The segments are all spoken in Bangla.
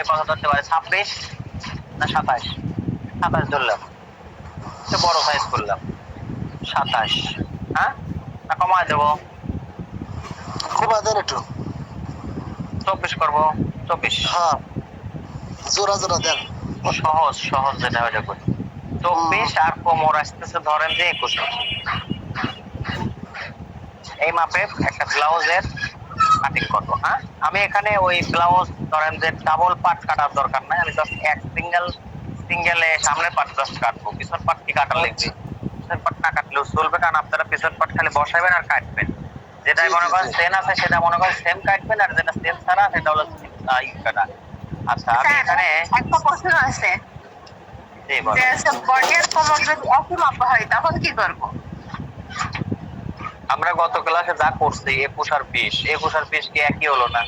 কত ধরতে পারে, 26 না 27? 27 ধরলাম, একটু বড় সাইজ করলাম, 27। হ্যাঁ, না কমায় দেবো? কমায় দেন একটু। 24 করবো, 24। হ্যাঁ, জোড়া জোড়া দেন। সহজ সহজ যেটা ওইটা করি। 24 আর কোমর আসতেছে ধরেন যে 21। এই মাপের একটা ব্লাউজের কাটিং করবো। হ্যাঁ, আমি এখানে ওই ব্লাউজ ধরেন যে ডাবল পার্ট কাটার দরকার নাই, আমি জাস্ট এক সিঙ্গেলে সামনের পার্ট জাস্ট কাটবো, পিছন পার্ট কি কাটা লাগবে? পিছন পার্ট না কাটলেও চলবে, কারণ আপনারা পিছন পার্ট খালি বসাবেন আর কাটবেন। যেটাই মনে করেন সেম আছে সেটা মনে করেন সেম কাটবেন, আর যেটা সেম ছাড়া সেটা হলো কাটা। আচ্ছা, আমি এখানে একটা প্রশ্ন আছে জি বলো। যে বডি আর কোমর যদি একই মাপ হয় তখন কি করব? আমরা গত ক্লাসে যা করছি 21 আর 20, 21 আর 20 কি একই হলো না?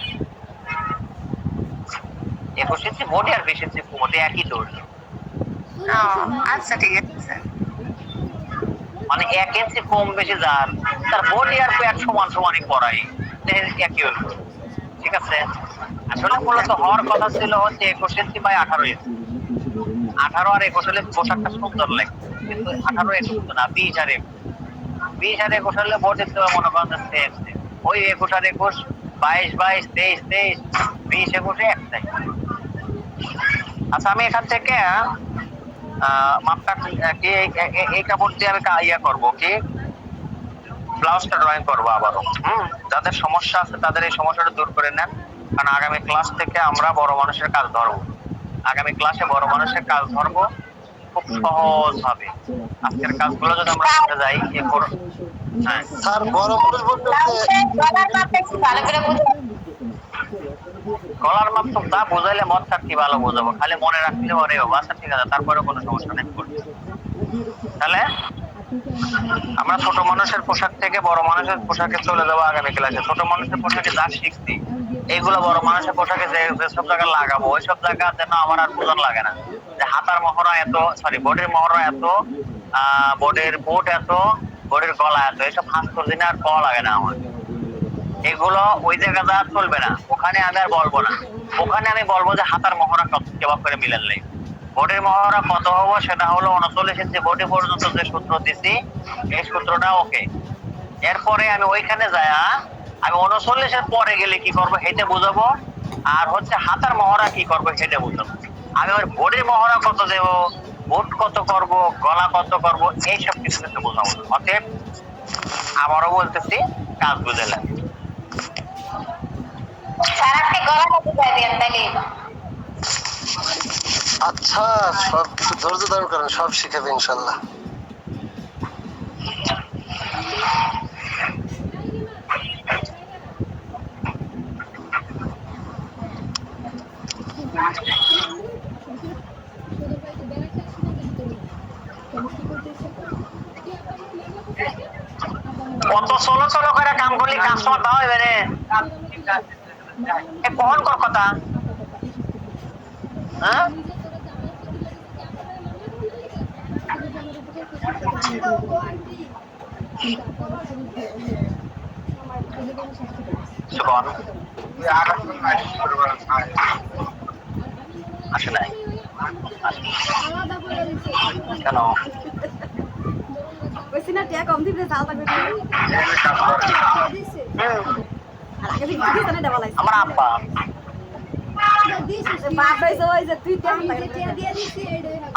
21 ইঞ্চি বডি আর 20 ইঞ্চি কোমর একই ধরলো। আচ্ছা ঠিক আছে। মানে 1 ইঞ্চি কম বেশি যার, তার বডি আর পেট সমান সমানই পড়াই, একই হলো। ঠিক আছে, আসলে মূলত হওয়ার কথা ছিল হচ্ছে 21 ইঞ্চি বাই 18 ইঞ্চি। 18 আর 21 হলে পোশাকটা সুন্দর লাগবে, কিন্তু 18 21 তো না, 20 আর 21। 20 আর 21 হলে বডি তো মনে করেন সেম সেম, ওই 21 আর 21, 22 22, 23 23, 20 21 একটাই। আচ্ছা, আমি এখান থেকে মাপটা কি এই কাপড় দিয়ে আমি ইয়া করবো কি, ব্লাউজটা ড্রয়িং করবো আবারও। যাদের সমস্যা আছে তাদের এই সমস্যাটা দূর করে নেন, কারণ আগামী ক্লাস থেকে আমরা বড় মানুষের কাজ ধরবো। আগামী ক্লাসে বড় মানুষের কাজ ধরবো খুব সহজ হবে। আজকের কাজগুলো যদি আমরা শিখে যাই হ্যাঁ। স্যার বড় মানুষ বলতে গলার মাপ তো তা বোঝাইলে মত কি ভালো বোঝাবো, খালি মনে রাখলে ওরে বাবা। আচ্ছা ঠিক আছে, তারপরে কোনো সমস্যা নেই। তাহলে আমরা ছোট মানুষের পোশাক থেকে বড় মানুষের পোশাকে চলে যাবো আগামী ক্লাসে। ছোট মানুষের পোশাকে যা শিখছি এইগুলো বড় মানুষের পোশাকে যেসব জায়গায় লাগাবো ওইসব জায়গা যেন আমার আর বোঝান লাগে না যে হাতার মহড়া এত, সরি বডির মহড়া এত, বডির বুট এত, বডির গলা এত, এইসব হাত করছি না আর পাওয়া লাগে না আমার। এগুলো ওই জায়গা যা চলবে না, ওখানে আমি আর বলবো না। ওখানে আমি বলবো যে হাতার মহড়া কত কেমন করে মিলালে, বডির মহড়া কত হবো সেটা হলো 39 ইঞ্চি বডি পর্যন্ত যে সূত্র দিছি এই সূত্রটা ওকে। এরপরে আমি ওইখানে যায় আমি 39-এর পরে গেলে কি করবো সেটা বুঝাবো, আর হচ্ছে হাতার মহড়া কি করবো সেটা বুঝাবো। আমি ওই বডির মহড়া কত দেবো, বুট কত করব, গলা কত করব, এইসব কিছু কিন্তু বোঝাবো। অতএব আবারও বলতেছি, কাজ বুঝালেন। আচ্ছা, সব কিছু ধৈর্য ধারণ করেন, সব শিখাবে ইনশাল্লাহ। কত চলো চলো করে কাম করলে কাস্টমার দাও এবারে কখন কর কথা। হ্যাঁ, আসে নাই কেন? আমার আব্বা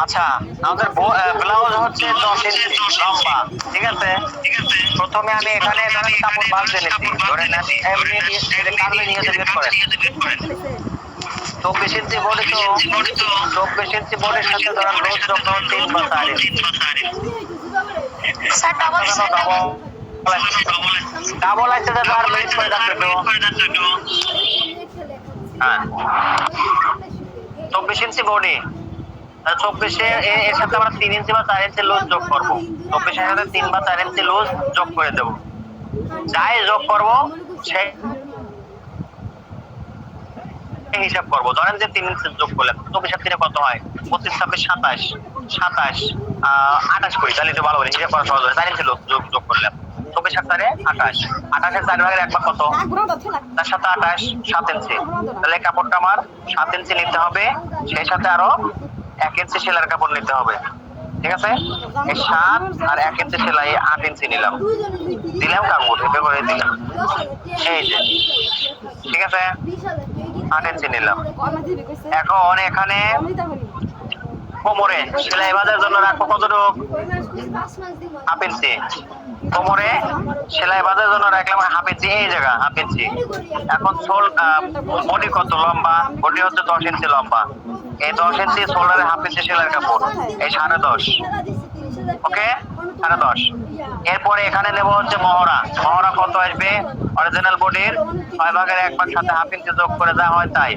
আচ্ছা, আমাদের ব্লাউজ হচ্ছে 10 ইঞ্চি লম্বা। ঠিক আছে, প্রথমে আমি এখানে কাপড় ভাঁজ দিয়েছি, ধরে নেন এমনি কাটলে নিয়ে বের করেন। 24 ইঞ্চি বডি তো 24 ইঞ্চি বডির সাথে ধরেন রোজ যখন 3 বা 4 ইঞ্চি ডাবল আছে, যাতে আর মিনিট করে যাচ্ছে তো। হ্যাঁ, 24 ইঞ্চি বডি, 24-এ এর সাথে আমরা 3 ইঞ্চি বা 4 ইঞ্চি লুজ যোগ করবো। 24-এর সাথে 3 বা 4 ইঞ্চি লুজ যোগ করে দেবো। যাই যোগ করবো সেই হিসাব করবো। ধরেন যে 3 ইঞ্চি যোগ করলেন, 24 3 কত হয়? 25 26 27 27 28 করি, তাহলে একটু ভালো করে হিসাব করা সহজ হয়। 4 ইঞ্চি যোগ করলাম, 24 আর 4 28, 28 এর 4 ভাগের 1 ভাগ কত? তার সাথে 28, 7 ইঞ্চি। তাহলে কাপড়টা আমার 7 ইঞ্চি নিতে হবে, সেই সাথে আরো 1 ইঞ্চি সেলাইয়ের কাপড় নিতে হবে। ঠিক আছে, এই 7 আর 1 ইঞ্চি সেলাই 8 ইঞ্চি নিলাম, দিলাম কাপড় এভাবে করে দিলাম, এই যে ঠিক আছে 8 ইঞ্চি নিলাম। এখন এখানে কোমরে সেলাই বাঁধার জন্য রাখবো কতটুকু? Half inch. কোমরে সেলাই বাঁধার জন্য রাখলাম হাফ ইঞ্চি, এই জায়গা হাফ ইঞ্চি। এখন বডি কত লম্বা? বডি হচ্ছে 10 ইঞ্চি লম্বা, এই 10 ইঞ্চি শোল্ডারে হাফ ইঞ্চি সেলাইয়ের কাপড়, এই 10.5। ওকে 10.5। এরপরে এখানে নেব হচ্ছে মহড়া। মহড়া কত আসবে? অরিজিনাল বডির 6 ভাগের 1 ভাগ সাথে হাফ ইঞ্চি যোগ করে দেওয়া হয় তাই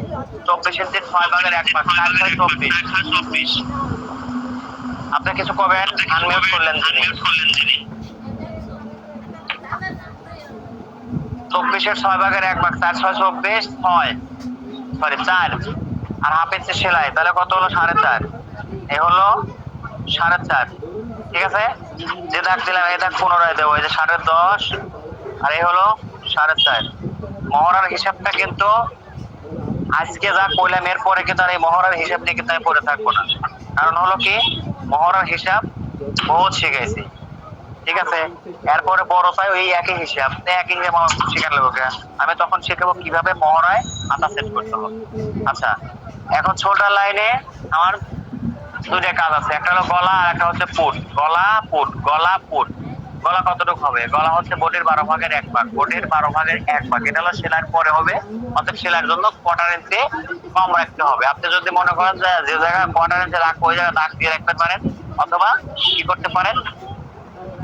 24 ইঞ্চির 6 ভাগের 1 ভাগ 24। আপনি কিছু করবেন, আনমিউট করলেন যিনি। 24-এর 6 ভাগের 1 ভাগ 4 6 24, 4 আর হাফ ইঞ্চি সেলাই, তাহলে কত হলো? 4.5। এই হলো 4.5। ঠিক আছে, যে দাগ দিলাম এই দাগ পুনরায় দেবো, এই যে 10.5 আর এই হলো 4.5। মহড়ার হিসাবটা কিন্তু আজকে যা কইলাম এরপরে কিন্তু আর এই মহড়ার হিসাব নিয়ে কিন্তু আমি পড়ে থাকবো না, কারণ হলো কি মহড়ার হিসাব বহুত শিখাইছি। ঠিক আছে, এরপরে বড় চাই ওই একই হিসাব আমার শিখার লোক, আমি তখন শিখাবো কিভাবে মহড়ায় হাতা সেট করতে হবে। আচ্ছা, এখন শোল্ডার লাইনে আমার দুইটা কাজ আছে, একটা হলো গলা আর একটা হচ্ছে পুট। পুট গলা কতটুকু হবে? গলা হচ্ছে বডির 12 ভাগের 1 ভাগ, বডির 12 ভাগের 1 ভাগ। এটা হলো সেলাইয়ের পরে হবে, অর্থাৎ সেলাইয়ের জন্য কোয়ার্টার ইঞ্চি কম রাখতে হবে। আপনি যদি মনে করেন যে জায়গায় কোয়ার্টার ইঞ্চি রাখবো ওই জায়গায় দাগ দিয়ে রাখতে পারেন, অথবা কি করতে পারেন,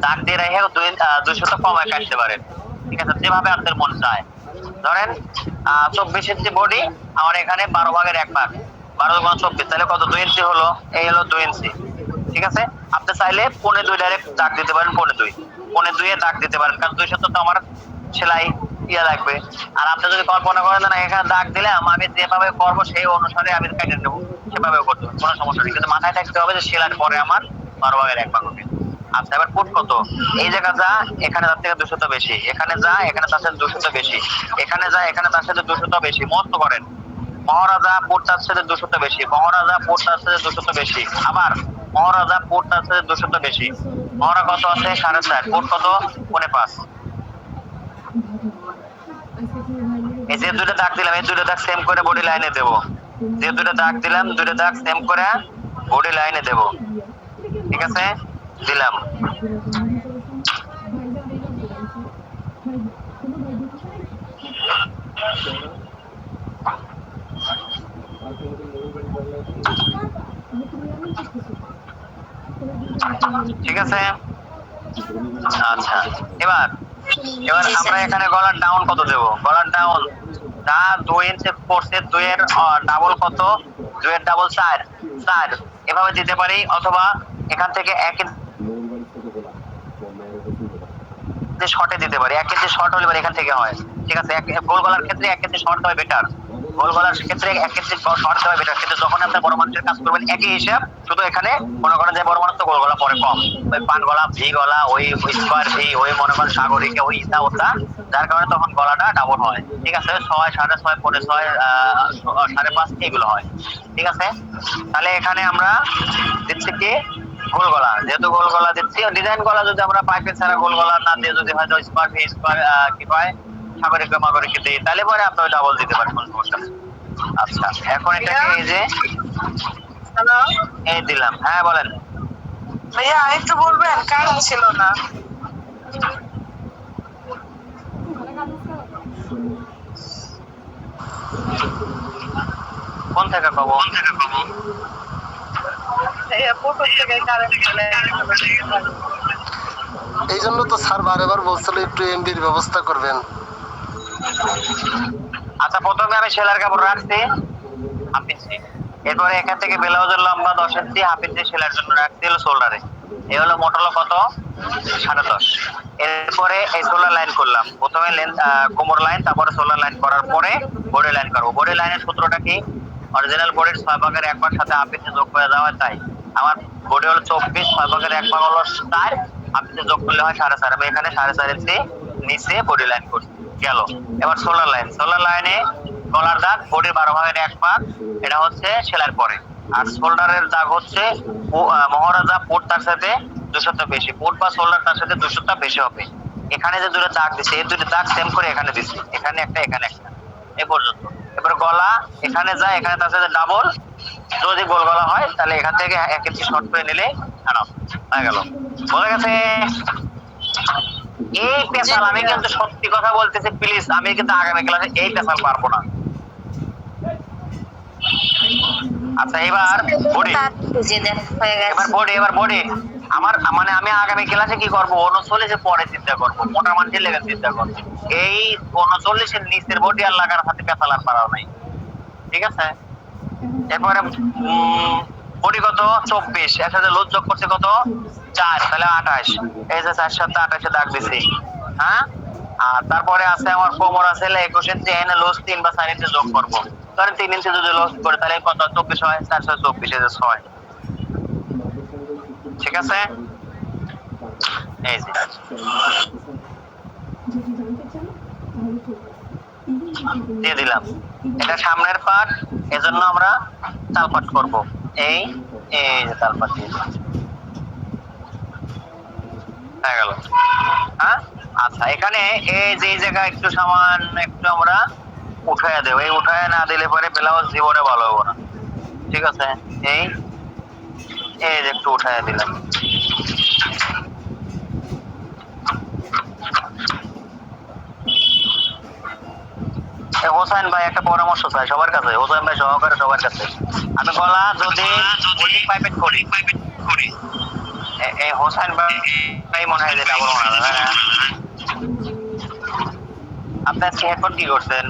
দাগ দিয়ে রেখে 200 কমায় কাটতে পারেন। ঠিক আছে, যেভাবে আপনার মন চায়। ধরেন 24 ইঞ্চি বডি, আমার এখানে 12 ভাগের 1 ভাগ, 12 গুণ 24, তাহলে কত? 2 ইঞ্চি হলো, এই হলো 2 ইঞ্চি। ঠিক আছে, আপনি চাইলে 1.2 ডাইরেক্ট দাগ দিতে পারেন, 1.2 এ দাগ দিতে পারেন, কারণ 200 তো আমার সেলাই লাগবে। আর আপনি যদি কল্পনা করেন না এখানে দাগ দিলে আমি যেভাবে করবো সেই অনুসারে আমি কেটে নেবো, সেভাবে করতে হবে, কোনো সমস্যা নেই। কিন্তু মাথায় থাকতে হবে যে সেলাইয়ের পরে আমার 12 ভাগের 1 ভাগ হবে। আচ্ছা, এবার ফুট কত? এই জায়গা যা, এখানে তার থেকে 200 বেশি, এখানে যা, এখানে তার সাথে 200 বেশি, এখানে যা, এখানে তার সাথে 200 বেশি। মত করেন, মহারাজা ফুট তার সাথে 200 বেশি, মহারাজা ফুট তার সাথে 200 বেশি, আবার মহারাজা ফুট তার সাথে 200 বেশি। মহারা কত আছে? 4.5। ফুট কত? 5.5। এই যে দুটো দাগ দিলাম, এই দুটো দাগ সেম করে বডি লাইনে দেবো। যে দুটো দাগ দিলাম, দুটো দাগ সেম করে বডি লাইনে দেবো। ঠিক আছে, দিলাম। ঠিক আছে, আচ্ছা, এবার আমরা এখানে গলার ডাউন কত দেবো? গলার ডাউন যা 2 ইঞ্চি পড়ছে, 2 এর ডাবল কত? 2 এর ডাবল 4 এভাবে দিতে পারি, অথবা এখান থেকে 1 ইঞ্চি শর্টে দিতে পারি। 1 ইঞ্চি শর্ট হলে এখান থেকে হয়। ঠিক আছে, গোল গলার ক্ষেত্রে 1 ইঞ্চি শর্ট হয় বেটার, গোল গলার ক্ষেত্রে 1 ইঞ্চি শর্ট হয় বেটার। কিন্তু যখন আপনি বড় মানুষের কাজ করবেন একই হিসাব, শুধু এখানে মনে করেন যে বড় মানুষ তো গোল গলা পরে কম, ওই পান গলা, ভি গলা, ওই স্কোয়ার ভি, ওই মনে করেন সাগরিকা, ওই ইটা ওটা, যার কারণে তখন গলাটা ডাবল হয়। ঠিক আছে, 6 6.5 6.5 5.5 এগুলো হয়। ঠিক আছে, তাহলে এখানে আমরা দিচ্ছি কি গোল গলা, যেহেতু গোল গলা দিচ্ছি, ডিজাইন গলা যদি আমরা পাইপের ছাড়া গোল গলা না দিয়ে যদি হয়তো স্কোয়ার ভি স্কোয়ার কি কয় সাগরিকা মাগরিকা দিই, তাহলে পরে আপনি ডাবল দিতে পারেন, কোনো সমস্যা নেই। আচ্ছা, এখন এটাকে এই যে হ্যালো, এই দিলাম। হ্যাঁ বলেন ভাইয়া একটু বলবেন, কারেন্ট ছিল না। কোন থেকে পাবো? ভাইয়া পুকুর থেকে কারেন্ট চলে এই জন্য তো স্যার বারবার বলছিল একটু এমবির ব্যবস্থা করবেন। আচ্ছা, প্রথমে আমি সেলার কাপড় রাখছি হাফ ইঞ্চি, এরপরে এখান থেকে ব্লাউজের লম্বা 10 ইঞ্চি হাফ ইঞ্চি সেলার জন্য রাখছি হলো শোল্ডারে, এই হলো মোট হলো কত? 10.5। এরপরে এই শোল্ডার লাইন করলাম, প্রথমে কোমর লাইন, তারপরে শোল্ডার লাইন করার পরে বডি লাইন করবো। বডি লাইনের সূত্রটা কি? অরিজিনাল বডির 6 ভাগের 1 ভাগ সাথে হাফ ইঞ্চি যোগ করে দেওয়া, তাই আমার বডি হলো 24, 6 ভাগের 1 ভাগ হলো 4, আপনি যোগ করলে হয় 4.5, আমি এখানে 4.5 ইঞ্চি নিচে বডি লাইন করছি, গেল। এবার সোলার লাইনে গলার দাগ বডির 12 ভাগের 1 ভাগ, এটা হচ্ছে সেলাইয়ের পরে। আর শোল্ডারের দাগ হচ্ছে মহারাজা পোট তার সাথে 200টা বেশি, পোট বা শোল্ডার তার সাথে 200টা বেশি হবে। এখানে যে দুটো দাগ দিছে এই দুটো দাগ সেম করে এখানে দিছি, এখানে একটা এখানে একটা, এই পর্যন্ত। এবার গলা এখানে যায়, এখানে তার সাথে ডাবল, যদি গোল গলা হয় তাহলে এখান থেকে 1 ইঞ্চি শর্ট করে নিলে হয়ে গেল। বোঝা গেছে? এই পেশাল আমি কিন্তু সত্যি কথা বলতেছি, প্লিজ আমি কিন্তু আগামী ক্লাসে এই পেশাল পারবো না। আচ্ছা এবার বডি, এবার বডি আমার মানে আমি আগামী ক্লাসে কি করব, 39 পরে চিন্তা করব, মোটা মানুষের লেভেল চিন্তা করব। এই 39 এর নিচের বডি আর লাগার হাতে পেশাল আর পারাও নাই, ঠিক আছে? এরপরে বডি কত 24, এর সাথে লোড যোগ করছে কত 4, তাহলে 28, এই যে 4 সাথে 28 দাগ দিছি, হ্যাঁ। আর তারপরে আছে আমার কোমর আছে 21 ইঞ্চি, এখানে লোড 3 বা 4 ইঞ্চি যোগ করব। ধরেন 3 ইঞ্চি যদি লোড করে তাহলে কত 24 হয়, 4 6 24, এই যে 6, ঠিক আছে? এই যে দিয়ে দিলাম, এটা সামনের পার্ট, এজন্য আমরা তালপাট করব। এই এই যে তালপাট দিয়ে হয়ে গেল, হ্যাঁ। আচ্ছা এখানে এই যে এই জায়গা একটু সামান একটু আমরা উঠায়া দেব, এই উঠায়া না দিলে পরে ব্লাউজ জীবনে ভালো হবে না, ঠিক আছে? এই এই যে একটু উঠায়া দিলাম। হোসেন ভাই একটা পরামর্শ চাই সবার কাছে, হোসেন ভাই সহকারে সবার কাছে, আমি গলা যদি পাইপেট করি এই হোসেন ভাই মনে হয় যেটা বলবো না, আপনি আজকে হেডফোন কি করছেন?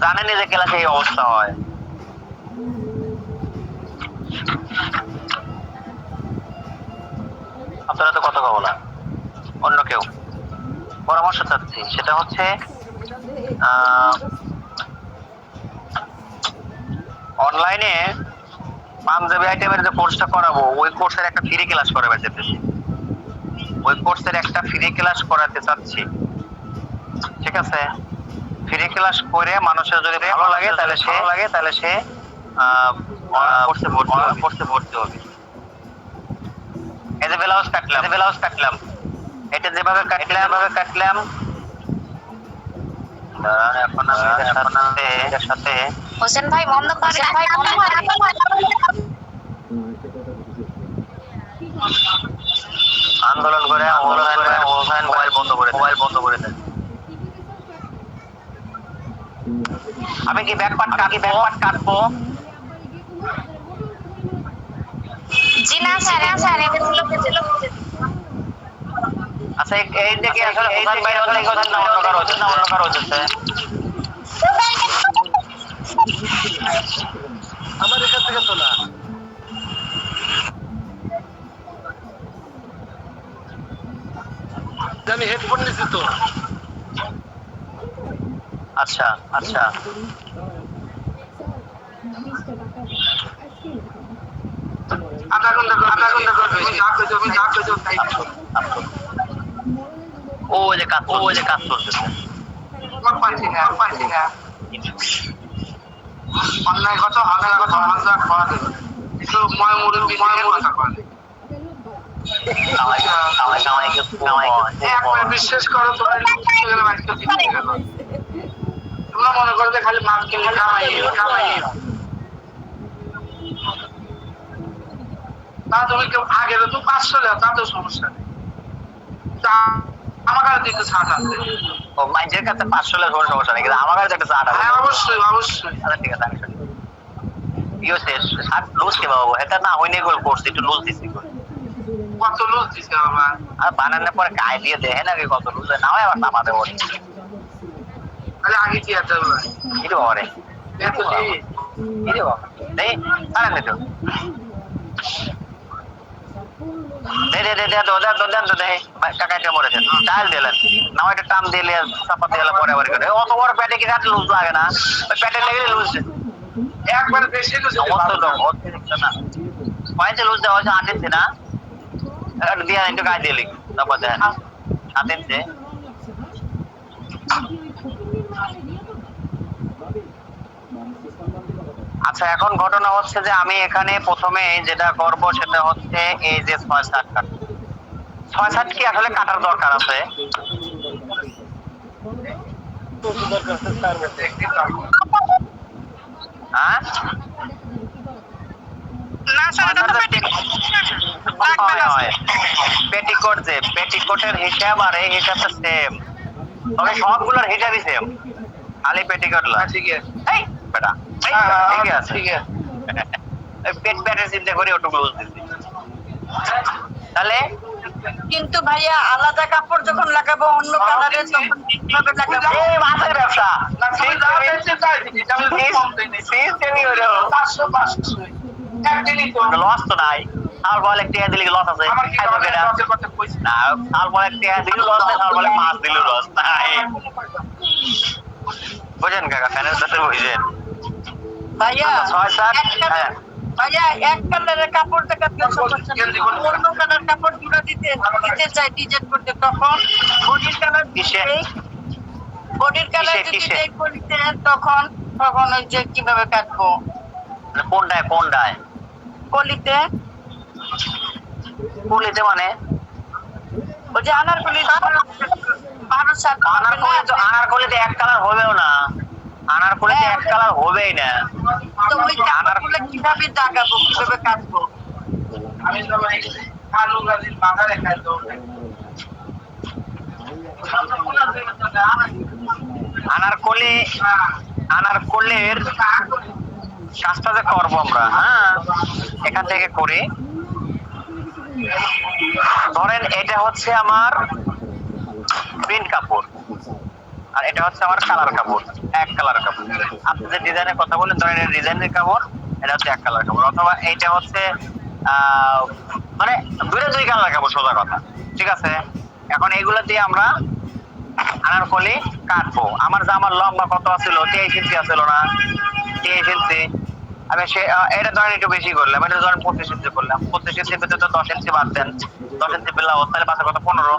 জানেনই যে ক্লাসে এই অবস্থা হয়। আপনারা তো কথা বলা, অন্য কেউ পরামর্শ চাচ্ছি, সেটা হচ্ছে অনলাইনে পাঞ্জাবি আইটেমের যে কোর্সটা করাবো, ওই কোর্সের একটা ফ্রি ক্লাস করাবে যেতেছি, ওই কোর্সের একটা ফ্রি ক্লাস করাতে চাচ্ছি, ঠিক আছে? ফ্রি ক্লাস করে মানুষের যদি ভালো লাগে তাহলে সে কোর্সে ভর্তি হবে। এই যে ব্লাউজ কাটলাম, এটা যেভাবে কাটলাম এখন আমি এর সাথে হোসেন ভাই বন্ধ করে, আন্দোলন করে মোবাইল বন্ধ করে দেন। আমি কি ব্যাক পার্ট কাটবো? জি না স্যার, আচ্ছা এই দেখে আসলে হোসেন ভাই হলে কথা না অন্য কারো হচ্ছে। আমার এখান থেকে তো না, আমি হেডফোন নিছি তো। আচ্ছা ও যে কাজ চলতেছে, অন্যায় কথা করা দেবে একটু কথা করা দেবে। একবার বিশ্বাস করো তোমরা মনে করো যে খালি মাছ কিনে কামাই তা তুমি কেউ আগে তো 500 টাকা তাতেও সমস্যা নেই, আমার কাছে একটু ছাড় আছে। ও মাইজের কাছে 500 টাকা ধরে সমস্যা নেই, কিন্তু আমার কাছে একটা ছাড় আছে। হ্যাঁ অবশ্যই আচ্ছা ঠিক আছে, আমি শুনি ইউসে শার্ট লুজ কে বাবু, এটা না হইনি গোল করছি, একটু লুজ দিছি কত লুজ দিছে আমার, আর বানানোর পরে গায়ে দিয়ে দেয় নাকি কত লুজ না হয়, আবার নামাতে বলে তাহলে আগে কি আছে কি করে এত কি কি বাবা দেই আরে দে কাকাইতে মরে যান চাল দিলেন না, ওইটা টান দিলে চাপা দিলে পরে আবার করে অত বড় প্যাটে কি কাটলে লুজ লাগে না, ওই প্যাটে লেগে লুজ একবার বেশি লুজ না পাইতে লুজ দেওয়া হয়েছে 8 ইঞ্চি না, দিয়ে একটু গায়ে দিয়ে লিখ তারপর দেখেন 7 ইঞ্চি। আচ্ছা এখন ঘটনা হচ্ছে যে আমি এখানে প্রথমে যেটা করব সেটা হচ্ছে এই যে 6-7 কাট। 6-7 কি আসলে কাটার দরকার আছে? হ্যাঁ না স্যার এটা তো লাগবে না স্যার। পেটিকোট যে পেটিকোটের হিসাব আর এই হিসাবটা সেম, তবে সবগুলোর হিসাবই সেম, খালি পেটিকোট লয়। ঠিক আছে এই বেটা এই ঠিক আছে ঠিক আছে এই পেট প্যাটের চিন্তা করে ওটুকু লুজ দিচ্ছি। তাহলে কিন্তু ভাইয়া আলাদা কাপড় যখন লাগাবো অন্য কালারের তখন কিভাবে লাগাবো? এই মাছের ব্যবসা লস তো নাই, আর বলে টিয়া দিলে লস আছে, খাইবো কেডা? না আর বলে টিয়া দিলে লস নাই, আর বলে মাছ দিলে লস নাই। বুঝেন কাকা, ফ্যানের সাথে বুঝেন। ভাইয়া 6-7 হ্যাঁ ভাইয়া এক কালারের কাপড় দেখাতে অন্য কালার কাপড় গুলো দিতে চাই ডিজাইন করতে, তখন বডির কালার কিসে? বডির কালার যদি কিসে? এই করিতে তখন তখন ওই যে কিভাবে কাটবো কোনটায় কোনটায় কলিতে? কুলিতে মানে ওই যে আনারকলি 12-7 আনারকলিতে এক কালার হবেও না, আনারকলিতে এক কালার হবেই না। তো ওই কাপড়গুলো কিভাবে দাগাবো, কিভাবে কাটবো? আমি সবাই আলু গাড়ির মাথা রেখে তো আনারকলি আনারকলির কাজটা যে করবো আমরা, হ্যাঁ এখান থেকে করি। ধরেন এটা হচ্ছে আমার প্রিন্ট কাপড় আর এটা হচ্ছে আমার কালার কাপড়, এক কালার কাপড়। আপনি যে ডিজাইনের কথা বলেন, ধরেন এটা ডিজাইনের কাপড়, এটা হচ্ছে এক কালার কাপড়, অথবা এইটা হচ্ছে মানে দুই কালার কাপড়, সোজা কথা। ঠিক আছে, এখন এইগুলো দিয়ে আমরা আনারকলি কাটবো। আমার জামার লম্বা কত ছিল? 23 ইঞ্চি আছিল না? 23 ইঞ্চি। আমি এটা ধরেন একটু বেশি করলাম, এটা ধরেন 25 ইঞ্চি করলাম। 25 ইঞ্চির ভিতরে তো 10 ইঞ্চি বাদ দেন, 10 ইঞ্চি ব্লাউজ, তাহলে বাঁচা কত? 15।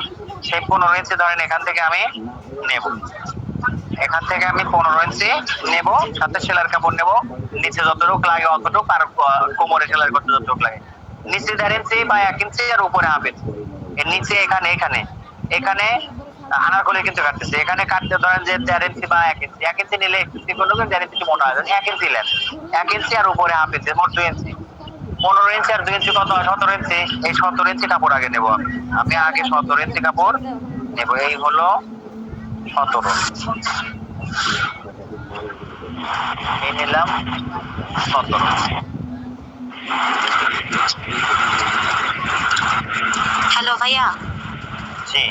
সেই 15 ইঞ্চি ধরেন এখান থেকে আমি নেব, এখান থেকে আমি 15 ইঞ্চি নেব, সাথে সেলার কাপড় নেব, নিচে যতটুকু লাগে অতটুকু, আর কোমরে সেলাই করতে যতটুকু লাগে। নিচে 1.5 ইঞ্চি বা 1 ইঞ্চি, আর উপরে হাফ ইঞ্চি। এর নিচে এখানে এখানে এখানে আনারকলি কিন্তু কাটতেছে, এখানে কাটতে ধরেন যে 1.5 ইঞ্চি বা 1 ইঞ্চি। 1 ইঞ্চি নিলে একটু চিকন হবে, 1.5 ইঞ্চি মোটা হবে। 1 ইঞ্চি নেন, 1 ইঞ্চি আর উপরে হাফ ইঞ্চি, মোট 2 ইঞ্চি। 15 ইঞ্চি আর 2 ইঞ্চি কত হয়? 17 ইঞ্চি। এই 17 ইঞ্চি কাপড় আগে নেব, আমি আগে 17 ইঞ্চি কাপড় নেব। এই হলো 17, এই নিলাম 17। হ্যালো ভাইয়া, জি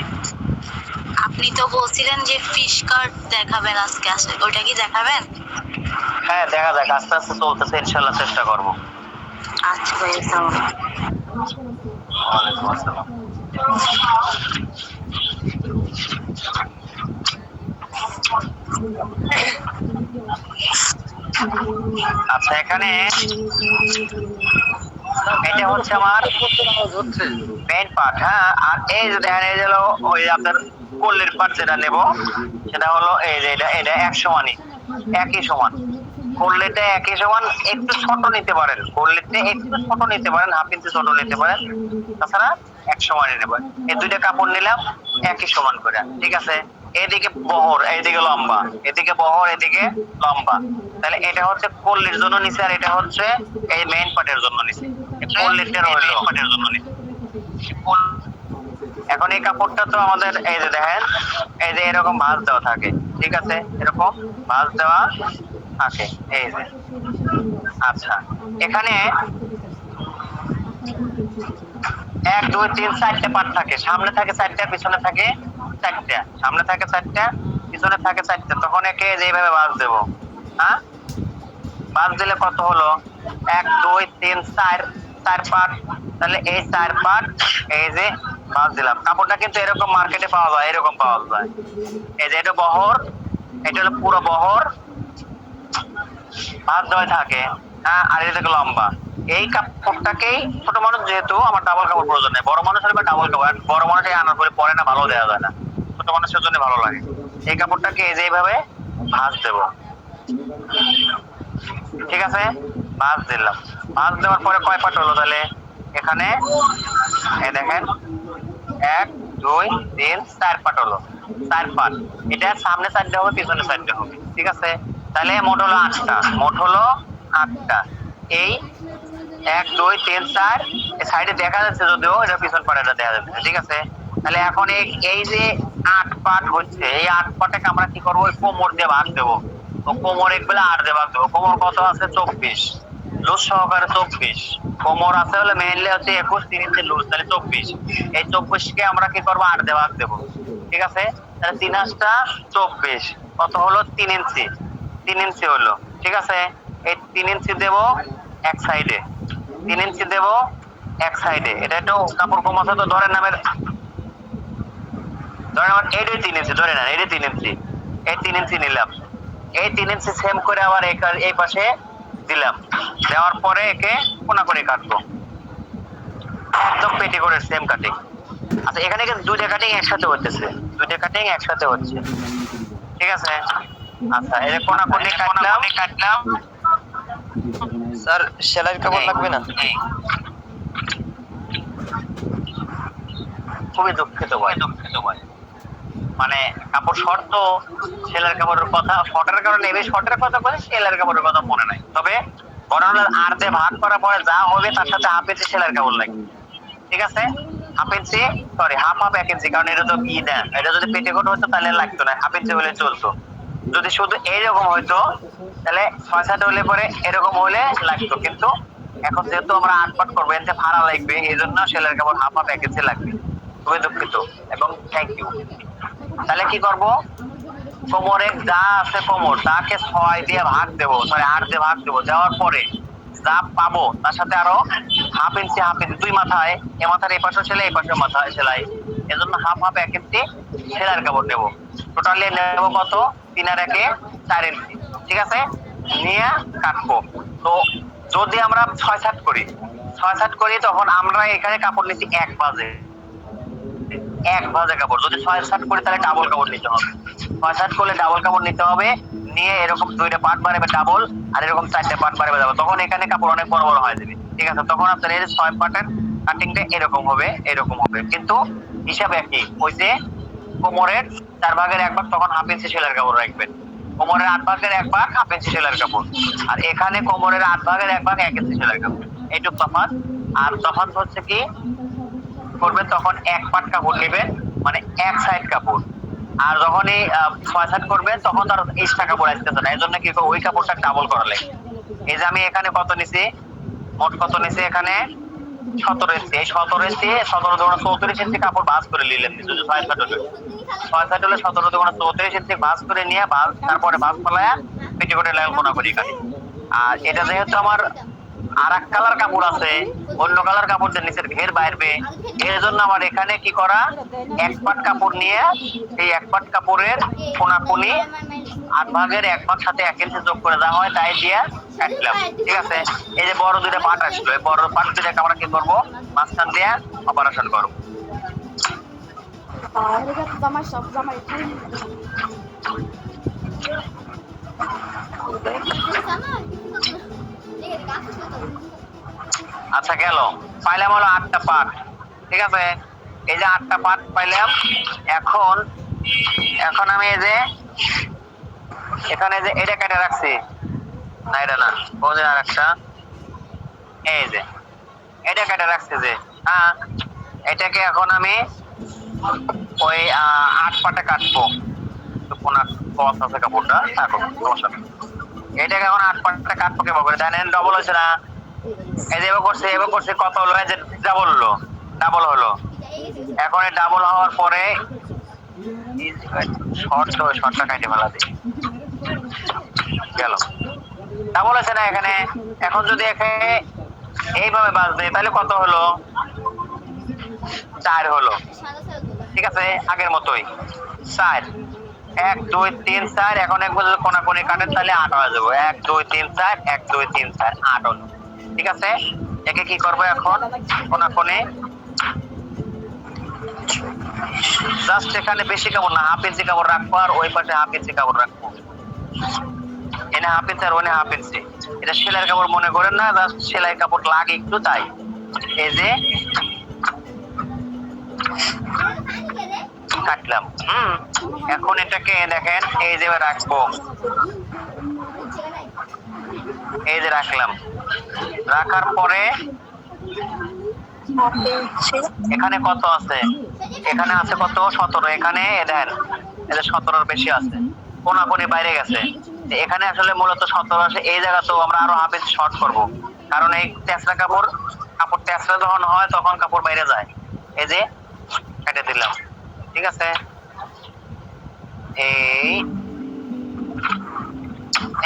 আপনি তো বলছিলেন যে ফিশ কাট দেখাবেন আজকে, আসলে ওইটা কি দেখাবেন? হ্যাঁ দেখা যাক, আস্তে আস্তে চলতেছে, ইনশাল্লাহ চেষ্টা করবো। আচ্ছা ভাইয়া, আসসালামু আলাইকুম। ওয়ালাইকুম আসসালাম। আচ্ছা এখানে এটা হচ্ছে আমার মেইন পার্ট, হ্যাঁ। আর এই যে দেখেন, এই হলো ওই আপনার কল্লির পার্ট যেটা নেব, সেটা হলো এই যে এটা 1 সমানই, একই সমান। কল্লিটা একই সমান, একটু ছোট নিতে পারেন, কল্লিটা একটু ছোট নিতে পারেন, হাফ ইঞ্চি ছোট নিতে পারেন, তাছাড়া 1 সমানই নেবেন। এই দুইটা কাপড় নিলাম একই সমান করে, ঠিক আছে। এদিকে বহর, এইদিকে লম্বা, এদিকে বহর, এদিকে লম্বা। তাহলে এটা হচ্ছে কল্লির জন্য নিচে, আর এটা হচ্ছে এই মেইন পার্টের জন্য নিচে। কল্লিটার হইলো পার্টের জন্য নিচে। এখন এই কাপড়টা তো আমাদের এই যে দেখেন, এই যে এরকম ভাঁজ দেওয়া থাকে, ঠিক আছে, এরকম ভাঁজ দেওয়া থাকে, এই যে। আচ্ছা এখানে 1 2 3 4টে পার্ট থাকে, সামনে থাকে 4টা, পিছনে থাকে 4টা, সামনে থাকে 4টা, পিছনে থাকে 4টা। তখন একে এইভাবে ভাঁজ দেব, হ্যাঁ। ভাঁজ দিলে কত হলো? 1 2 3 4 পার্ট। তাহলে এই 4 পার্ট এই যে ভাঁজ দিলাম। কাপড়টা কিন্তু এরকম মার্কেটে পাওয়া যায়, এরকম পাওয়া যায়। এই যে এটা বহর, এটা হলো পুরো বহর, ভাঁজ দেওয়া থাকে, হ্যাঁ। আর এটা লম্বা, এই কাপড়টাকেই ছোট মানুষ যেহেতু আমার ডাবল কাপড় প্রয়োজন নেই, বড় মানুষ হলে ডাবল কাপড়, আর বড় মানুষ আনার পরে পরে না ভালো দেওয়া যায় না, ছোট মানুষের জন্য ভালো লাগে। এই কাপড়টাকে এই যে এইভাবে ভাঁজ দেব, ঠিক আছে, ভাঁজ দিলাম। ভাঁজ দেওয়ার পরে কয় পাট হলো তাহলে এখানে এই দেখেন 1 2 3 4 পাট হলো, 4 পাট। এটা সামনে সাইডে হবে পিছনে সাইডে হবে, ঠিক আছে। তাহলে মোট হলো 8টা, মোট হলো 8টা। এই 1 2 3 4 এই সাইডে দেখা যাচ্ছে যদিও এটা পিছন পাটটা দেখা যাচ্ছে, ঠিক আছে। তাহলে এখন এই যে 8 পাট হচ্ছে, এই 8 পাটকে আমরা কি করবো, ওই কোমর দিয়ে ভাগ দেবো। তো কোমর এক বেলা 8 দিয়ে ভাগ দেবো। কোমর কত আছে 24, লুজ সহকারে 24। কোমর আছে হলে মেইনলি হচ্ছে 21, 3 ইঞ্চি লুজ, তাহলে 24। এই 24 কে আমরা কি করবো 8 দিয়ে ভাগ দেবো, ঠিক আছে। তাহলে 3 8টা 24, কত হলো 3 ইঞ্চি, 3 ইঞ্চি হলো, ঠিক আছে। এই 3 ইঞ্চি দেবো এক সাইডে, 3 ইঞ্চি দেবো এক সাইডে। এটা একটু কাপড় কম আছে তো ধরেন আমার এইটাই 3 ইঞ্চি ধরে নেন, এইটাই 3 ইঞ্চি, এই 3 ইঞ্চি নিলাম। এই 3 ইঞ্চি সেম করে আবার এই পাশে দিলাম, দেওয়ার পরে একে কোনা করে কাটবো, একদম পেটি করে সেম কাটিং। আচ্ছা এখানে কিন্তু দুইটা কাটিং একসাথে হচ্ছে, দুইটা কাটিং একসাথে হচ্ছে, ঠিক আছে। আচ্ছা এই কোনা করে কাটলাম। স্যার সেলাইয়ের কাপড় লাগবে না? খুবই দুঃখিত ভাই, মানে কাপড় শর্ট তো, সেলার কাপড়ের কথা শর্টের কারণে এই শর্টের কথা বলে সেলার কাপড়ের কথা মনে নাই। তবে বড় হলে আর যে ভাগ করার পরে যা হবে তার সাথে হাফ ইঞ্চি সেলার কাপড় লাগবে, ঠিক আছে। হাফ ইঞ্চি সরি হাফ 1 ইঞ্চি, কারণ এটা তো কি না, এটা যদি পেটিকোট হতো তাহলে লাগতো না, হাফ ইঞ্চি হলে চলতো। যদি শুধু এইরকম হইতো তাহলে 6-7 হলে পরে এরকম হলে লাগতো, কিন্তু এখন যেহেতু আমরা 8 পাট করবো এতে ভাড়া লাগবে, এই জন্য সেলার কাপড় হাফ 1 ইঞ্চি লাগবে। খুবই দুঃখিত এবং থ্যাংক ইউ। তাহলে কি করব, কোমরে যা আছে কোমর তাকে 6 দিয়ে ভাগ দেবো, সরি 8 দিয়ে ভাগ দেবো। দেওয়ার পরে যা পাবো তার সাথে আরো হাফ ইঞ্চি দুই মাথায়, এ মাথার এই পাশে সেলাই এই পাশে মাথায় সেলাই, এজন্য হাফ 1 ইঞ্চি সেলাইয়ের কাপড় নেবো। টোটালি নেবো কত 3 আর 1 4 ইঞ্চি, ঠিক আছে। নিয়ে কাটবো। তো যদি আমরা 6-7 করি তখন আমরা এখানে কাপড় নিচ্ছি 1 ভাঁজে কাপড়। যদি 6-7 করি তাহলে ডাবল কাপড় নিতে হবে, 6-7 করলে ডাবল কাপড় নিতে হবে। নিয়ে এরকম 2টা পার্ট বাড়াবে ডাবল, আর এরকম 4টে পার্ট বাড়াবে ডাবল, তখন এখানে কাপড় অনেক বড় বড় হয়ে যাবে, ঠিক আছে। তখন আপনার এই 6 পার্টের কাটিংটা এরকম হবে, কিন্তু হিসাব একই। ওই যে কোমরের 4 ভাগের 1 ভাগ তখন হাফ ইঞ্চি সেলাইয়ের কাপড় রাখবেন, কোমরের 8 ভাগের 1 ভাগ হাফ ইঞ্চি সেলাইয়ের কাপড়, আর এখানে কোমরের 8 ভাগের 1 ভাগ 1 ইঞ্চি সেলাইয়ের কাপড়, এইটুকু তফাৎ। আর তফাৎ হচ্ছে কি করবেন, তখন 1 পাট কাপড় নেবেন, মানে 1 সাইড কাপড়। আর যখনই 6-7 করবেন তখন তার এক্সট্রা কাপড় আসতেছে না, এই জন্য কি ওই কাপড়টা ডাবল করা লাগে। এই যে আমি এখানে কত নিছি, মোট কত নিছি এখানে 17 ইঞ্চি, এই 17 ইঞ্চি 17 দুগুণ 34 ইঞ্চি কাপড় ভাঁজ করে নিলেন। যদি 6-7 হলে 17 দুগুণ 34 ইঞ্চি ভাঁজ করে নিয়ে তারপরে ভাঁজ ফলায়া পেটিকোটের লাইন কোনা করি কাটি। আর এটা যেহেতু আমার আর এক কালার কাপড় আছে, অন্য কালার কাপড় দিয়ে নিচের ঘের বাইরবে, এর জন্য আমার এখানে কি করা 1 পাট কাপড় নিয়ে এই 1 পাট কাপড়ের কোনাকুনি 8 ভাগের 1 ভাগ সাথে 1 ইঞ্চি যোগ করে দেওয়া হয়, তাই দিয়ে কাটলাম, ঠিক আছে। এই যে বড় 2টা পাট আসলো, এই বড় পাট 2টাকে আমরা কি করবো মাঝখান দিয়ে অপারেশন করবো। আচ্ছা গেল, পাইলাম হলো 8টা পাট, ঠিক আছে। এই যে 8টা পাট পাইলাম। এখন আমি এই যে এখানে যে এটা কেটে রাখছি, না এটা না, ওদের আর একটা এই যে এটা কেটে রাখছি যে, হ্যাঁ এটাকে এখন আমি ওই 8 পাটে কাটবো। তো কোন কস আছে কাপড়টা থাকো সমস্যা নেই। এটাকে এখন 8 পাটে কাটবো কিভাবে করে জানেন, ডবল হয়েছে না, এই যে এবার করছে কত হলো, এই যে ডাবল হলো। এখন এই ডাবল হওয়ার পরে শর্টটা কাটে ফেলা দিই, গেল ডাবল হয়েছে না এখানে। এখন যদি এখানে এইভাবে বাজ দেয় তাহলে কত হলো 4 হলো, ঠিক আছে। আগের মতোই 4 1 2 3 4। এখন একবার যদি কোনাকুনি কাটেন তাহলে 8 হয়ে যাবে, 1 2 3 4 1 2 3 4 8 হলো, ঠিক আছে, একে কি করবো এখন কোনাকুনি জাস্ট এখানে বেশি কাপড় না, হাফ ইঞ্চি কাপড় রাখবো আর ওই পাশে হাফ ইঞ্চি কাপড় রাখবো। এনে হাফ ইঞ্চি আর ওনে হাফ ইঞ্চি। এটা সেলাই কাপড় মনে করেন না, জাস্ট সেলাই কাপড় লাগে একটু তাই। এই যে কাটলাম। এখন এটাকে দেখেন এই যে রাখবো, এই যে রাখলাম। রাখার পরে এখানে কত আছে, এখানে আছে কত 17, এখানে দেন এটা 17-র বেশি আছে, কোনাকুনি বাইরে গেছে। এখানে আসলে মূলত 17 আছে, এই জায়গা তো আমরা আরো হাফ ইঞ্চি শর্ট করবো, কারণ এই তেসরা কাপড় তেসরা যখন হয় তখন কাপড় বাইরে যায়। এই যে কেটে দিলাম, ঠিক আছে।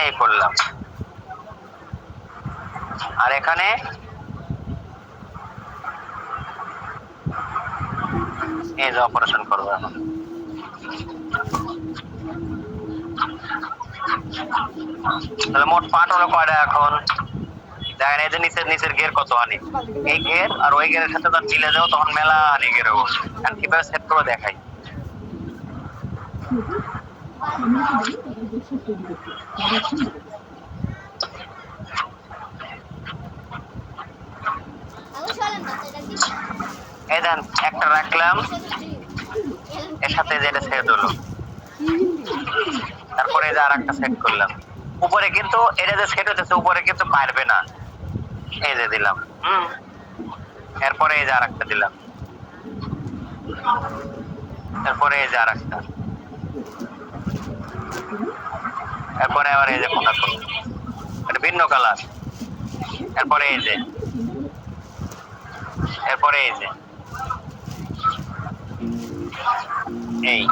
এই করলাম, আর এখানে এই যে অপারেশন করবো এখন। তাহলে মোট পার্ট হলো কয়টা এখন দেখেন। এই যে নিচের ঘের কত আনি, এই ঘের আর ওই ঘেরের সাথে যখন মিলে যাও তখন মেলা আনি ঘের হবো। এখন কিভাবে সেট করে দেখাই। এই দেন একটা রাখলাম, এর সাথে যেটা সেট হলো, তারপরে এই যে আর একটা সেট করলাম। উপরে কিন্তু এটা যে সেট হতেছে উপরে কিন্তু পারবে না, এই যে দিলাম। এরপরে এই যে আর একটা দিলাম, এরপরে এই যে আর একটা, এরপরে আবার এই যে কোনটা করলাম, এটা ভিন্ন কালার। এরপরে এই যে, এরপরে এই যে এই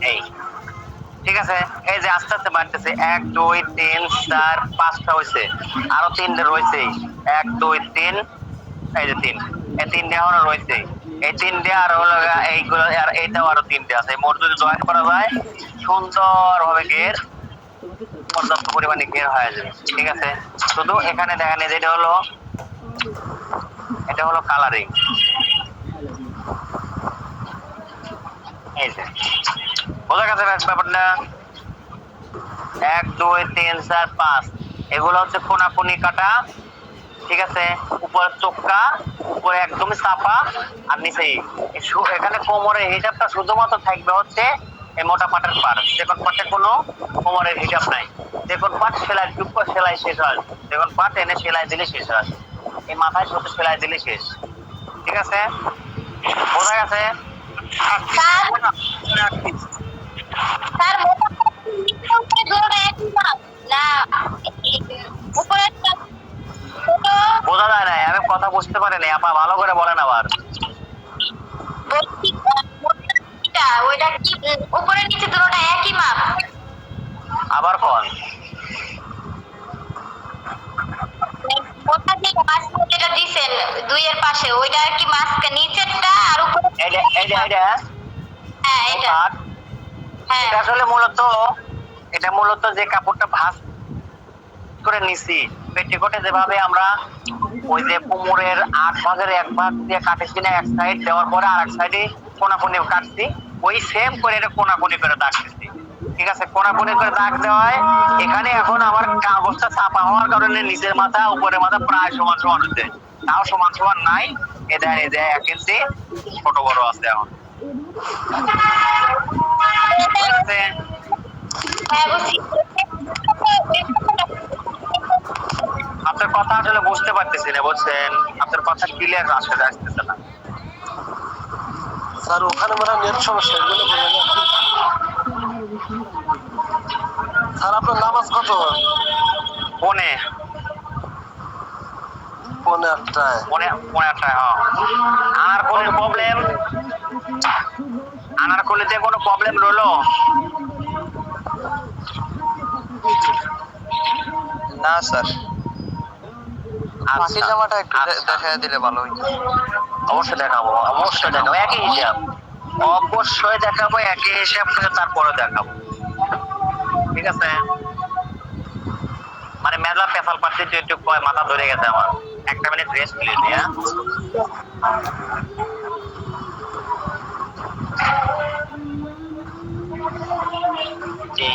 এই ঠিক আছে। এই যে আস্তে আস্তে বাড়তেছে, 1 2 3 4 5টা হয়েছে, আরো 3টে রয়েছে। 1 2 3, এই যে 3, এই 3টে এখনো রয়েছে। এই 3টে আর হলো এইগুলো, আর এইটাও আরো 3টে আছে। মোট যদি জয়েন করা যায় সুন্দর ভাবে ঘের, পর্যাপ্ত পরিমাণে ঘের হয়ে যাবে, ঠিক আছে। শুধু এখানে দেখেন যেটা হলো, এটা হলো কালারিং। এই যে বোঝা গেছে ব্যাপারটা। 1 2 3 4 5 এগুলো হচ্ছে কোনাকুনি কাটা, ঠিক আছে। উপরে চোক্কা, উপরে একদমই চাপা, আর নিচেই এখানে কোমরের হিসাবটা শুধুমাত্র থাকবে হচ্ছে এই মোটা পাটের পার। যেকোন পাটে কোনো কোমরের হিসাব নাই, যেকোন পাট সেলাই টুক সেলাই শেষ হয়, যেকোন পাট এনে সেলাই দিলে শেষ হয়, এই মাথায় শুধু সেলাই দিলে শেষ, ঠিক আছে। বোঝা গেছে। বোঝা যায় না, আমি কথা বুঝতে পারিনি আপা, ভালো করে বলেন আবার। ওইটা কি উপরে নিচে দুটোটা একই মাপ? আবার কোন ওটা যে মাঝখানে যেটা দিছেন 2 এর পাশে, ওইটা কি মাঝখানে নিচেরটা আর উপরে? এটা হ্যাঁ এটা, হ্যাঁ এটা আসলে এটা মূলত যে কাপড়টা ভাঁজ করে নিছি পেটিকোটে, যেভাবে আমরা ওই যে কোমরের 8 ভাগের 1 ভাগ দিয়ে কাটেছি না, এক সাইড দেওয়ার পরে আর এক সাইডে কোনাকুনি কাটছি, ওই সেম করে এটা কোনাকুনি করে দাগ দিচ্ছি, ঠিক আছে। কোনাকুনি করে দাগ দেওয়ায় এখানে এখন আমার কাগজটা চাপা হওয়ার কারণে নিচের মাথা উপরের মাথা প্রায় সমান সমান হচ্ছে, তাও সমান সমান নাই। এ দেন 1 ইঞ্চি ছোট বড় আছে এখন, ঠিক আছে। আপনার কথা আসলে বুঝতে পারতেছি না, বুঝছেন, আপনার কথা ক্লিয়ার আসতেছে না স্যার। ওখানে মনে হয় নেট সমস্যা, এগুলো বলে না। স্যার আপনার নামাজ কত? পনে 8টায়। পনে 8টায়। আনারকলির প্রবলেম, আনারকলিতে কোনো প্রবলেম রইলো না স্যার, আচ্ছা, জামাটা একটু দেখা দিলে ভালো হইতো। অবশ্যই দেখাবো একই হিসাব, অবশ্যই দেখাবো, একই এসে আপনাকে তারপরে দেখাবো, ঠিক আছে? মানে মেলা পেশাল পাচ্ছি তো একটু মাথা ধরে গেছে আমার, একটা মিনিট রেস্ট নিয়ে দিয়া। জি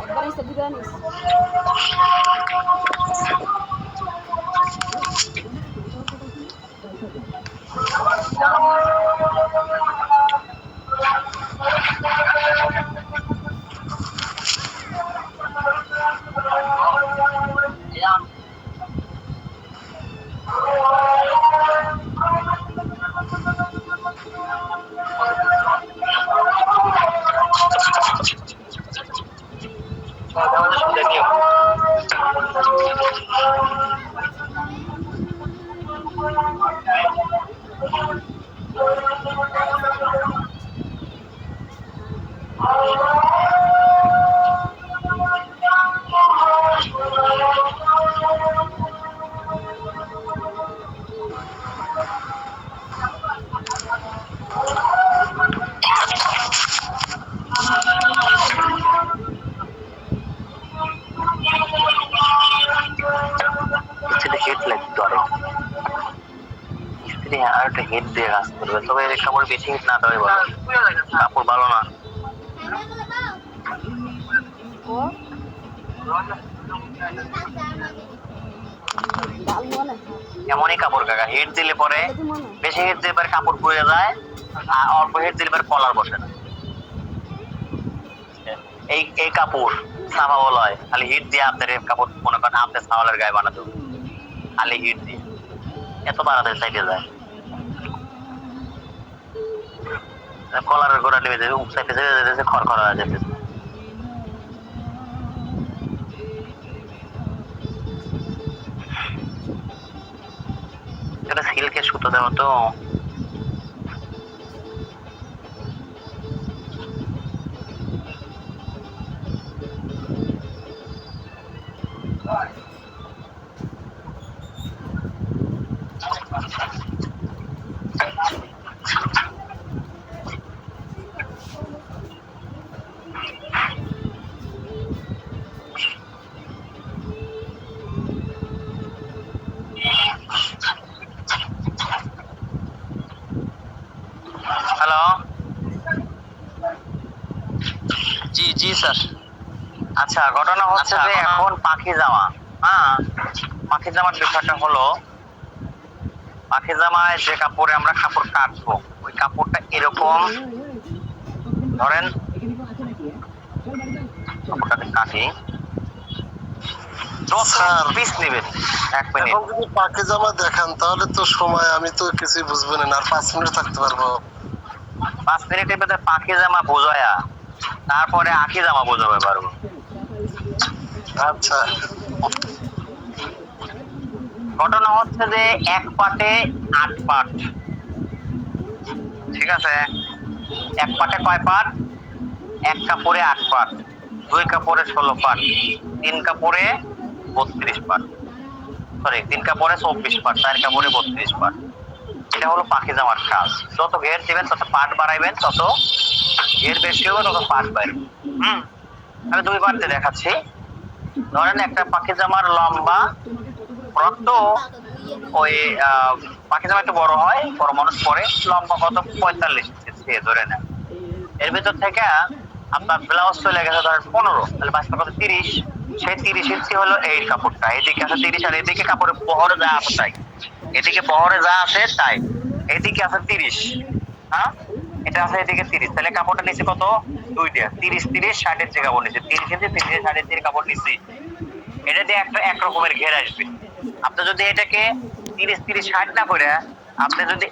একবার এসে দিবে আনিস হেড লাগতো আরো, স্ত্রী আর একটা হেড দিয়ে কাজ করবে, তবে এর কাপড় বেশি হেড না দেওয়াই ভালো, কাপড় ভালো না। ও ডাল মনে এমনই কাপড় কাকা, হেড দিলে পরে মনে বেশি হেড দিলে পরে কাপড় পুড়ে যায়, আর অল্প হেড দিলে পরে কলার বসে না। এই এই কাপড় সাফা বলা হয়, খালি হিট দিয়ে আপনার কাপড় মনে করেন আপনার সাওয়ালের গায়ে বানাতে হবে, খালি হিট দিয়ে এত বাড়াতে সাইডে যায়, কলারের গোড়া নেমে যাবে, উপ সাইডে যেতেছে, খড়খড় হয়ে যেতেছে। এটা সিল্কের সুতো দেওয়া তো, হ্যালো, জি জি স্যার। আচ্ছা, ঘটনা হচ্ছে যে এখন পাখি জামা, হ্যাঁ পাখি জামার বিষয়টা হলো, পাখি জামায় যে কাপড়ে আমরা কাপড় কাটবো, ওই কাপড়টা এরকম ধরেন, কাপড়টাকে কাটি, স্যার, পিস নেবেন, 1 মিনিট। এখন যদি পাকে জামা দেখান তাহলে তো সময় আমি তো কিছুই বুঝবো না, আর 5 মিনিট থাকতে পারবো। 5 মিনিটের ভিতরে পাখি জামা বোঝায়া তারপরে আখি জামা বোঝাবে পারবো। আচ্ছা, ঘটনা হচ্ছে যে 1 পাটে 8 পাট, ঠিক আছে? 1 পাটে কয় পাট? 1 কাপড়ে 8 পাট, 2 কাপড়ে 16 পাট, 3 কাপড়ে 32 পাট, সরি 3 কাপড়ে 24 পাট, 4 কাপড়ে 32 পাট। এটা হলো পাখি জামার কাজ। যত ঘের দিবেন তত পাট বাড়াইবেন, তত ঘের বেশি হবে, তত পাট বাড়বে। আমি 2 পাট দিয়ে দেখাচ্ছি। ধরেন একটা পাখি জামার লম্বা ফ্রক তো ওই পাখি জামা একটু বড় হয়, বড় মানুষ পরে, লম্বা কত 45 ইঞ্চি ধরে নেন। এর ভিতর থেকে আপনার ব্লাউজ চলে গেছে ধরেন 15, তাহলে বাঁচবে কত 30, সেই 30 ইঞ্চি হলো এই কাপড়টা, এদিকে আছে 30, আর এদিকে কাপড়ের বহরে যা আছে তাই, এদিকে বহরে যা আছে তাই, এদিকে আছে 30, হ্যাঁ এটা আছে এদিকে 30, তাহলে কাপড়টা নিচে কত 2টা, 30 30 60 ইঞ্চি কাপড় নিচে, 30 ইঞ্চি 30 60 ইঞ্চি কাপড় নিচে, এটা দিয়ে একটা এক রকমের ঘের আসবে। আপনি যদি এটাকে 30 30 60 না করে আপনি যদি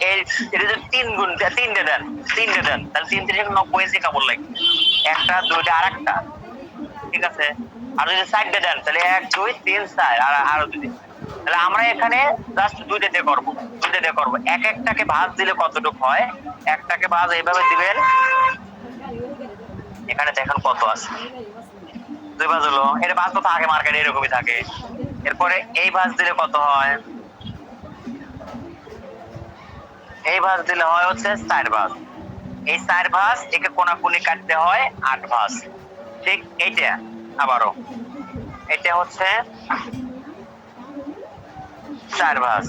এটা যদি 3 গুণ 3 দেন তাহলে 3 3 90 ইঞ্চি কাপড় লাগবে, একটা 2টা আর একটা, ঠিক আছে? আর যদি 4 দেন তাহলে 1 2 3 4 আর আরো 2, তাহলে আমরা এখানে জাস্ট 2টা দিয়ে করব, এক একটাকে ভাঁজ দিলে কতটুকু হয়, একটাকে ভাঁজ এইভাবে দিবেন, এখানে দেখেন কত আছে, 2 ভাঁজ হলো, এটা ভাঁজ তো থাকে মার্কেটে এরকমই থাকে। এরপরে এই ভাঁজ দিলে কত হয়, এই ভাঁজ দিলে হয় হচ্ছে 4 ভাঁজ। এই 4 ভাঁজ একে কোনাকুনি কাটতে হয় 8 ভাঁজ। ঠিক এইটা আবারও এটা হচ্ছে 4 ভাঁজ।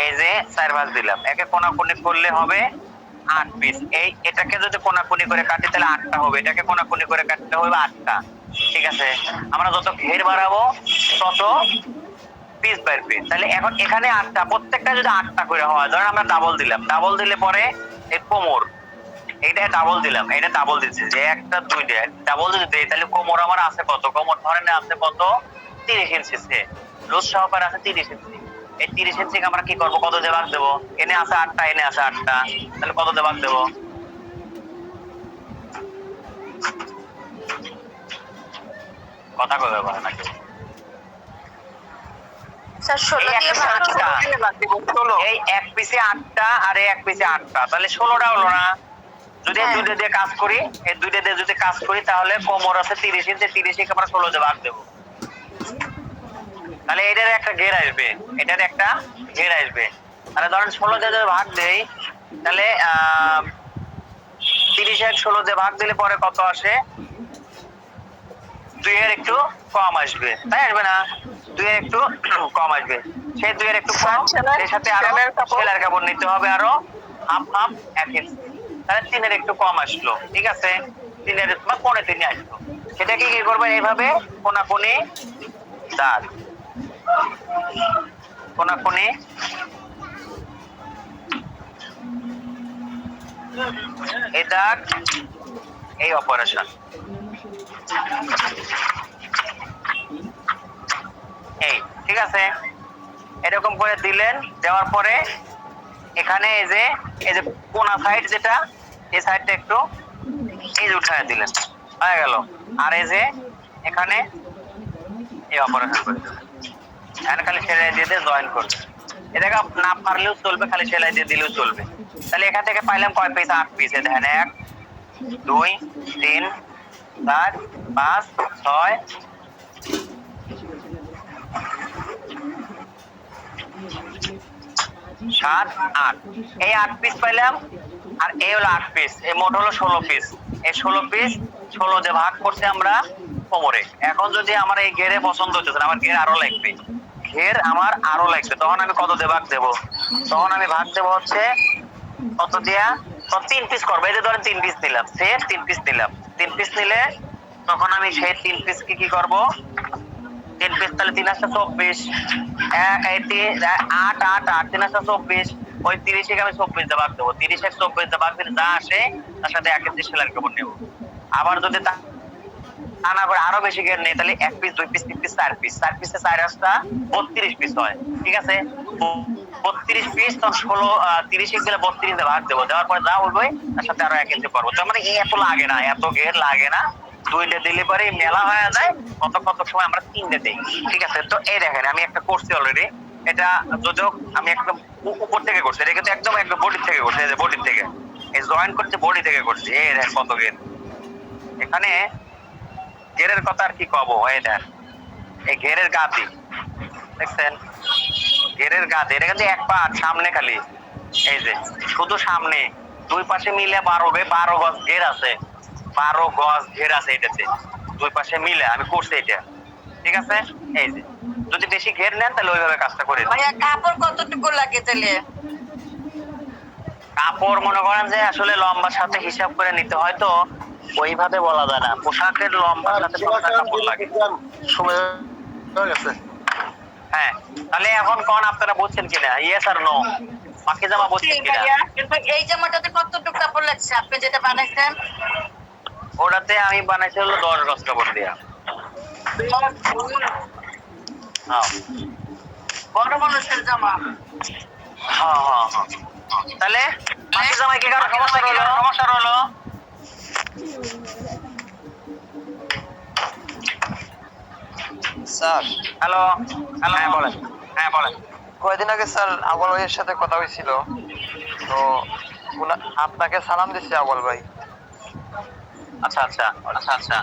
এই যে 4 ভাঁজ দিলাম, একে কোনাকুনি করলে হবে 8 পিস। এটাকে যদি কোনাকুনি করে কাটি তাহলে 8টা হবে, এটাকে কোনাকুনি করে কাটতে হবে 8টা। ঠিক আছে, আমরা যত ঘের বাড়াবো তত পিস বাড়বে। তাহলে এখন এখানে 8টা, প্রত্যেকটা যদি 8টা করে হয়, ধরেন আমরা ডাবল দিলাম, ডাবল দিলে পরে এই কোমর এইটা ডাবল দিলাম, এটা ডাবল দিচ্ছি যে একটা দুইটা ডাবল যদি দেই তাহলে কোমর আমার আছে কত, কোমর ধরেন আছে কত 30 ইঞ্চি, লুজ সহকারে আছে 30 ইঞ্চি। এই 30 ইঞ্চি আমরা কি করব, কত দিয়ে ভাগ দেবো, এনে আছে 8টা, এনে আছে 8টা, তাহলে কত দিয়ে ভাগ দেবো, কথা কবে বলে নাকি স্যার 16 দিয়ে ভাগ করলে এই এক পিসে 8টা আর এক পিসে 8টা, তাহলে 16টা হলো না। যদি এই দুইটা দিয়ে কাজ করি, এই দুইটা দিয়ে যদি কাজ করি তাহলে কোমর আছে 30 ইঞ্চি, 30 কে আমরা 16 দিয়ে ভাগ দেবো, তাহলে এটার একটা ঘের আসবে, এটার একটা ঘের আসবে। তাহলে ধরেন 16 দিয়ে যদি ভাগ দেই তাহলে 30 এর 16 দিয়ে ভাগ দিলে পরে কত আসে, 2 এর একটু কম আসবে, তাই আসবে না, 2 এর একটু কম আসবে। সেই 2 এর একটু কম, এর সাথে আরো সেলার কাপড় নিতে হবে আরো হাফ হাফ 1 ইঞ্চি, তাহলে 3 এর একটু কম আসলো। ঠিক আছে, 3 এর বা 3.5 আসলো। সেটাকে কি করবেন, এইভাবে কোনাকুনি দাগ, কোনাকুনি এই দাগ, এই অপারেশন, এই ঠিক আছে। এরকম করে দিলেন, দেওয়ার পরে এখানে এই যে কোনা সাইড যেটা, এই সাইডটা একটু এই যে উঠায় দিলেন, হয়ে গেল। আর এই যে এখানে এই অপারেশন করে দিলেন, এখানে খালি সেলাই দিয়ে দিয়ে জয়েন করবে, এটাকে না পারলেও চলবে, খালি সেলাই দিয়ে দিলেও চলবে। তাহলে এখান থেকে পাইলাম কয় পিস, 8 পিস। দেখেন 1 2 3 4 5 6 7 8, এই 8 পিস পাইলাম। আর এই হলো 8 পিস, এই মোট হলো 16 পিস। এই 16 পিস 16 দিয়ে ভাগ করছি আমরা কোমরে। এখন যদি আমার এই ঘেরে পছন্দ হচ্ছে না, আমার ঘের আরো লাগবে, ঘের আমার আরো লাগবে, তখন আমি কত দিয়ে ভাগ দেবো, তখন আমি ভাগ দেবো হচ্ছে কত দিয়া, 3 পিস করবো। এই যে ধরেন 3 পিস নিলাম, সে 3 পিস নিলাম, 3 পিস নিলে তখন আমি সেই 3 পিস কি করব, 3 পিস তাহলে 3 আসটা 24, 8 8 8 3 আসটা 24, ওই 30 কে আমি 24 দিয়ে ভাগ দেবো, 30 এর 24 দিয়ে ভাগ দিলে যা আসে তার সাথে 1 ইঞ্চি সেলাই কাপড় নেবো। আবার যদি তা না করে আরো বেশি ঘের নেই তাহলে 1 পিস 2 পিস 3 পিস 4 পিস, 4 পিসে 4 আসটা 32 পিস হয়। ঠিক আছে, 32 পিস, তখন 16 30 গেলে 32 দিয়ে ভাগ দেবো, দেওয়ার পরে যা উঠবে তার সাথে আরো 1 ইঞ্চি করবো। তার মানে এত লাগে না, এত ঘের লাগে না, 2টা দিলে পরে মেলা হয়ে যায়, কত কত সময় আমরা 3টে দিই। ঠিক আছে, তো এই দেখেন আমি একটা করছি অলরেডি, এটা যদিও আমি একদম উপর থেকে করছি, এটা কিন্তু একদম বডি থেকে করছি, এই যে বডি থেকে এই জয়েন করতে বডি থেকে করছি। এই দেখেন কত ঘের, এখানে ঘেরের কথা আর কি কব, এই দেখ এই ঘেরের গাদি দেখছেন, ঘেরের গাদি, এটা কিন্তু এক পাট সামনে খালি, এই যে শুধু সামনে, দুই পাশে মিলে 12 গজ ঘের আছে, 12 গজ ঘের আছে এটাতে, দুই পাশে মিলে আমি করছি এটা। ঠিক আছে, এই যে যদি বেশি ঘের নেন তাহলে ওইভাবে কাজটা করে দিন। মানে কাপড় কতটুকু লাগে তাহলে? কাপড় মনে করেন যে আসলে লম্বার সাথে হিসাব করে নিতে হয়, তো ওইভাবে বলা যায় না, পোশাকের লম্বার সাথে কতটা কাপড় লাগে। সময় হয়ে গেছে। হ্যাঁ, তাহলে এখন কোন আপনারা বুঝছেন কিনা, ইয়েস আর নো, বাকি জামা বুঝছেন কিনা? কিন্তু এই জামাটাতে কতটুকু কাপড় লাগছে আপনি যেটা বানাইছেন? ওটাতে আমি বানাইছি হলো 10 গজ কাপড় দিয়া। হ্যাঁ বড় মানুষের জামা। হ্যাঁ হ্যাঁ হ্যাঁ, তাহলে বাকি জামায় কি কারো সমস্যা হলো? স্যার হ্যালো হ্যালো, হ্যাঁ বলেন, হ্যাঁ বলেন। কয়েকদিন আগে স্যার আবুল ভাইয়ের সাথে কথা হয়েছিল, তো আপনাকে সালাম দিচ্ছে আবুল ভাই। আচ্ছা আচ্ছা আচ্ছা আচ্ছা,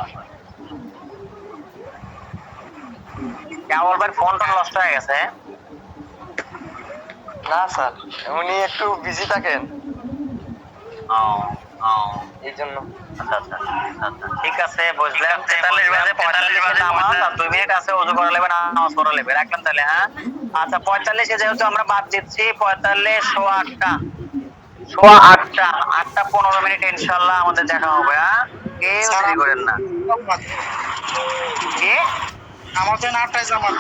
আবুল ভাই ফোনটা নষ্ট হয়ে গেছে, না স্যার, উনি একটু বিজি থাকেন ও ও এই জন্য। আচ্ছা আচ্ছা আচ্ছা ঠিক আছে বুঝলাম। 43 বাজে 45 নামাজ আর 2 মিনিট আছে ওযু করা লাগবে নামাজ পড়া লাগবে। রাখলাম তাহলে হ্যাঁ। আচ্ছা 45 এ যেহেতু আমরা বাদ দিচ্ছি 45 সোয়া 8টা 8টা 15 মিনিট ইনশাআল্লাহ আমাদের দেখা হবে। হ্যাঁ কেউ দেরি করেন না। কি আমাদের 8টায় জামাত।